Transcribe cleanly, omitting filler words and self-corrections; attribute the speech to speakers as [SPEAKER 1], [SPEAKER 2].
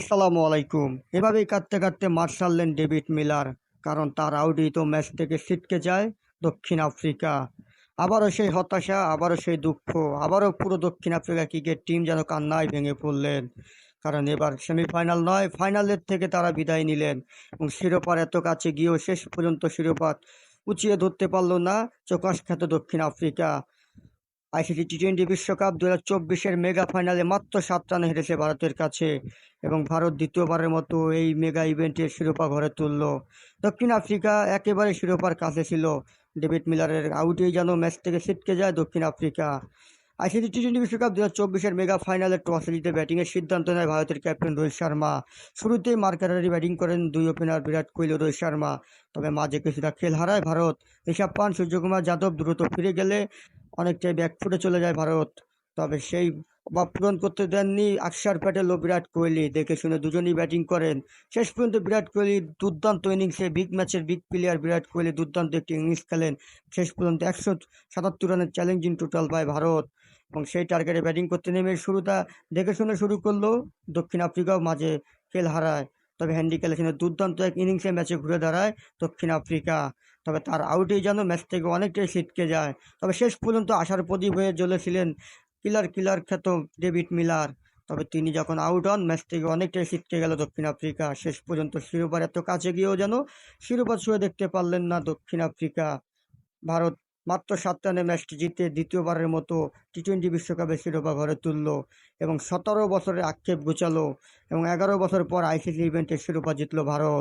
[SPEAKER 1] আসসালামু আলাইকুম। এভাবেই কাঁদতে কাঁদতে মাঠ ছাড়লেন ডেভিড মিলার। কারণ তার আউটই তো ম্যাচ থেকে ছিটকে যায় দক্ষিণ আফ্রিকা। আবারও সেই হতাশা, আবারও সেই দুঃখ, আবারও পুরো দক্ষিণ আফ্রিকা ক্রিকেট টিম যেন কান্নায় ভেঙে পড়লেন। কারণ এবার সেমিফাইনাল নয়, ফাইনালের থেকে তারা বিদায় নিলেন এবং শিরোপার এত কাছে গিয়েও শেষ পর্যন্ত শিরোপা উঁচিয়ে ধরতে পারল না চোখাসখ্যাত দক্ষিণ আফ্রিকা। আইসিসি টি-20 বিশ্বকাপ 2024-এর মেগা ফাইনালে মাত্র 7 রানে হেরেছে ভারতের কাছে এবং ভারত দ্বিতীয়বারের মতো এই মেগা ইভেন্টের শিরোপা ঘরে তুলল। দক্ষিণ আফ্রিকা একেবারে শিরোপার কাছে ছিল। ডেভিড মিলারের আউটেই যেন ম্যাচ থেকে ছিটকে যায় দক্ষিণ আফ্রিকা। আইসিসি টি-20 বিশ্বকাপ 2024-এর মেগা ফাইনালে টসে জিতে ব্যাটিংয়ের সিদ্ধান্ত নেয় ভারতের ক্যাপ্টেন রোহিত শর্মা। শুরুতেই মার্কারি ব্যাটিং করেন দুই ওপেনার বিরাট কোহলি ও রোহিত শর্মা। তবে মাঝে কিছুটা খেল হারায় ভারত। ঋষভ পান্ট, সূর্যকুমার যাদব দ্রুত ফিরে গেলে অনেকটাই ব্যাকফুটে চলে যায় ভারত। তবে সেই অভাব পূরণ করতে দেননি অক্ষর প্যাটেল ও বিরাট কোহলি। দেখে শুনে দুজনেই ব্যাটিং করেন। শেষ পর্যন্ত বিরাট কোহলি দুর্দান্ত ইনিংসে, বিগ ম্যাচের বিগ প্লেয়ার বিরাট কোহলি দুর্দান্ত একটি ইনিংস খেলেন। শেষ পর্যন্ত 177 রানের চ্যালেঞ্জিং টোটাল পায় ভারত এবং সেই টার্গেটে ব্যাটিং করতে নেমে শুরুটা দেখে শুনে শুরু করলো। দক্ষিণ আফ্রিকাও মাঝে খেল হারায়। তবে হ্যান্ডি ক্যালিসনের দুর্দান্ত এক ইনিংসে ম্যাচে ঘুরে দাঁড়ায় দক্ষিণ আফ্রিকা। তবে তার আউটেই যেন ম্যাচ থেকে অনেকটাই ছিটকে যায়। তবে শেষ পর্যন্ত আশার প্রদীপ হয়ে জ্বলেছিলেন কিলার খ্যাত ডেভিড মিলার। তবে তিনি যখন আউট হন, ম্যাচ থেকে অনেকটাই ছিটকে গেল দক্ষিণ আফ্রিকা। শেষ পর্যন্ত শিরোপার এত কাছে গিয়েও যেন শিরোপা ছুঁয়ে দেখতে পারলেন না দক্ষিণ আফ্রিকা। ভারত মাত্র 7 রানে ম্যাচটি জিতে দ্বিতীয়বারের মতো টি-20 বিশ্বকাপের শিরোপা ঘরে তুলল এবং 17 বছরের আক্ষেপ ঘুচালো এবং 11 বছর পর আইসিসি ইভেন্টের শিরোপা জিতল ভারত।